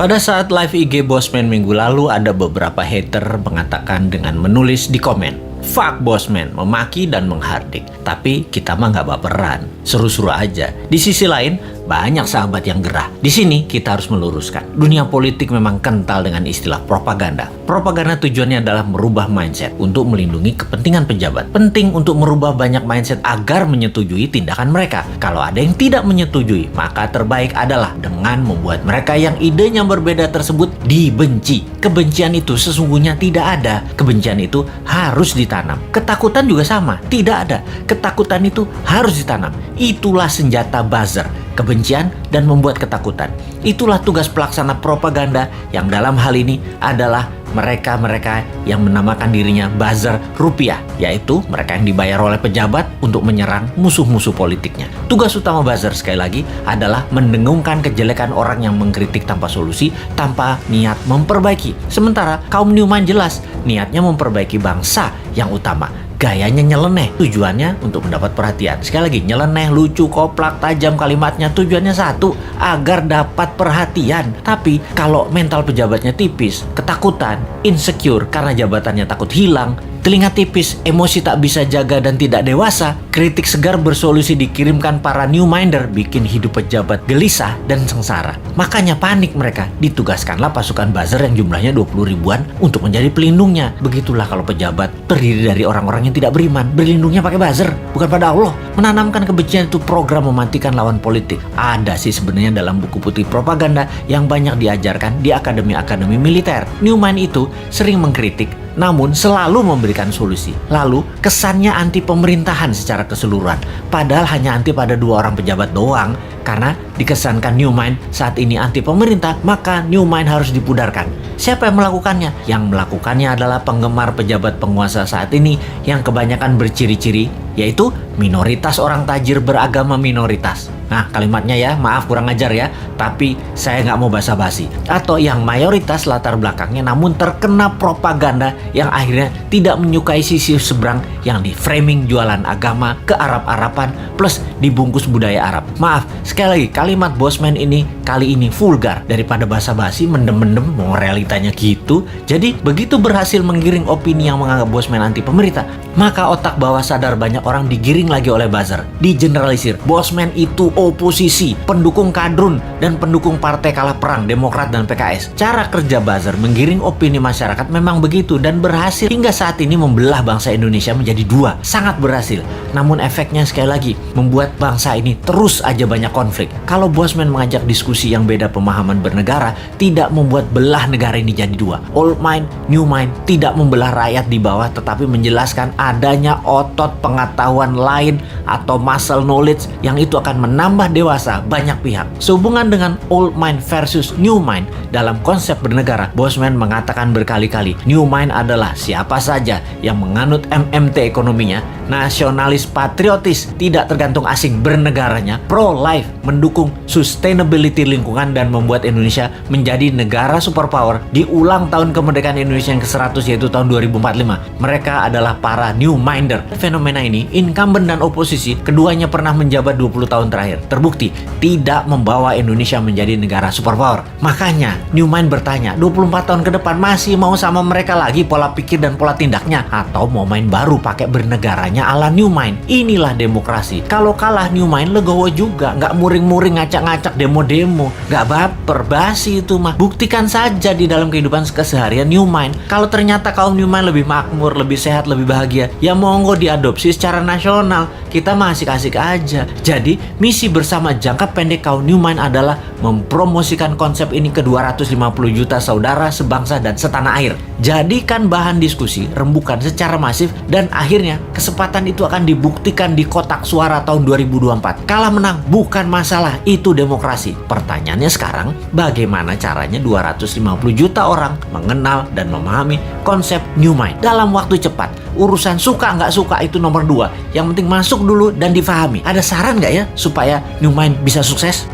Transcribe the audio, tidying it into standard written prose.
Pada saat live IG Bosman minggu lalu, ada beberapa hater mengatakan dengan menulis di komen, "Fuck Bosman," memaki dan menghardik. Tapi kita mah nggak baperan, seru-seru aja. Di sisi lain, banyak sahabat yang gerah. Di sini kita harus meluruskan. Dunia politik memang kental dengan istilah propaganda. Propaganda tujuannya adalah merubah mindset untuk melindungi kepentingan pejabat. Penting untuk merubah banyak mindset agar menyetujui tindakan mereka. Kalau ada yang tidak menyetujui, maka terbaik adalah dengan membuat mereka yang idenya berbeda tersebut dibenci. Kebencian itu sesungguhnya tidak ada. Kebencian itu harus ditanam. Ketakutan juga sama, tidak ada. Ketakutan itu harus ditanam. Itulah senjata buzzer. Kebencian dan membuat ketakutan. Itulah tugas pelaksana propaganda yang dalam hal ini adalah mereka-mereka yang menamakan dirinya buzzer rupiah, yaitu mereka yang dibayar oleh pejabat untuk menyerang musuh-musuh politiknya. Tugas utama buzzer sekali lagi adalah mendengungkan kejelekan orang yang mengkritik tanpa solusi, tanpa niat memperbaiki. Sementara kaum Newman jelas niatnya memperbaiki bangsa yang utama. Gayanya nyeleneh, tujuannya untuk mendapat perhatian. Sekali lagi, nyeleneh, lucu, koplak, tajam kalimatnya, tujuannya satu, agar dapat perhatian. Tapi kalau mental pejabatnya tipis, ketakutan, insecure karena jabatannya takut hilang, telinga tipis, emosi tak bisa jaga dan tidak dewasa, kritik segar bersolusi dikirimkan para Newminder, bikin hidup pejabat gelisah dan sengsara. Makanya panik mereka, ditugaskanlah pasukan buzzer yang jumlahnya 20 ribuan untuk menjadi pelindungnya. Begitulah kalau pejabat terdiri dari orang-orang yang tidak beriman, berlindungnya pakai buzzer, bukan pada Allah. Menanamkan kebencian itu program mematikan lawan politik. Ada sih sebenarnya dalam buku putih propaganda yang banyak diajarkan di akademi-akademi militer. Newman itu sering mengkritik, namun selalu memberikan solusi. Lalu kesannya anti pemerintahan secara keseluruhan. Padahal hanya anti pada 2 orang pejabat doang. Karena dikesankan Newman saat ini anti pemerintah, maka Newman harus dipudarkan. Siapa yang melakukannya? Yang melakukannya adalah penggemar pejabat penguasa saat ini yang kebanyakan berciri-ciri, yaitu minoritas orang tajir beragama minoritas. Nah, kalimatnya ya, maaf kurang ajar ya, tapi saya nggak mau basa-basi. Atau yang mayoritas latar belakangnya namun terkena propaganda yang akhirnya tidak menyukai sisi seberang yang di-framing jualan agama ke Arab-Araban plus dibungkus budaya Arab. Maaf, sekali lagi, kalimat Bosman ini kali ini vulgar. Daripada basa-basi, mendem-mendem, mau realitanya gitu. Jadi, begitu berhasil menggiring opini yang menganggap Bosman anti pemerintah, maka otak bawah sadar banyak orang digiring lagi oleh buzzer. Digeneralisir, Bosman itu oposisi, pendukung kadrun, dan pendukung partai kalah perang, Demokrat dan PKS. Cara kerja buzzer menggiring opini masyarakat memang begitu dan berhasil hingga saat ini membelah bangsa Indonesia menjadi 2. Sangat berhasil. Namun efeknya sekali lagi membuat bangsa ini terus aja banyak konflik. Kalau Bosman mengajak diskusi yang beda pemahaman bernegara, tidak membuat belah negara ini jadi 2. Old mind, new mind, tidak membelah rakyat di bawah, tetapi menjelaskan adanya otot pengetahuan lain atau muscle knowledge yang itu akan menambah dewasa banyak pihak. Sehubungan dengan old mind versus new mind dalam konsep bernegara, Bosman mengatakan berkali-kali, new mind adalah siapa saja yang menganut MMT ekonominya, nasionalis patriotis, tidak tergantung asing bernegaranya, pro-life, mendukung sustainability lingkungan dan membuat Indonesia menjadi negara superpower di ulang tahun kemerdekaan Indonesia yang ke-100 yaitu tahun 2045. Mereka adalah para new minder. Fenomena ini, incumbent dan oposisi, keduanya pernah menjabat 20 tahun terakhir. Terbukti tidak membawa Indonesia menjadi negara superpower. Makanya new mind bertanya, 24 tahun ke depan masih mau sama mereka lagi pola pikir dan pola tindaknya, atau mau main baru pakai bernegaranya ala new mind? Inilah demokrasi. Kalau kalah new mind legowo juga, nggak muring-muring ngacak-ngacak demo-demo, nggak baper, basi itu mah. Buktikan saja di dalam kehidupan keseharian new mind. Kalau ternyata kaum new mind lebih makmur, lebih sehat, lebih bahagia, ya monggo diadopsi secara nasional. Kita mah asik-asik aja. Jadi misi bersama jangka pendek kaum new mind adalah mempromosikan konsep ini ke 250 juta saudara sebangsa dan setanah air. Jadikan bahan diskusi, rembukan secara masif, dan akhirnya kesempatan itu akan dibuktikan di kotak suara tahun 2024. Kalah menang bukan masalah, itu demokrasi. Pertanyaannya sekarang, bagaimana caranya 250 juta orang mengenal dan memahami konsep new mind dalam waktu cepat? Urusan suka nggak suka itu nomor 2. Yang penting masuk dulu dan difahami. Ada saran nggak ya supaya new mind bisa sukses?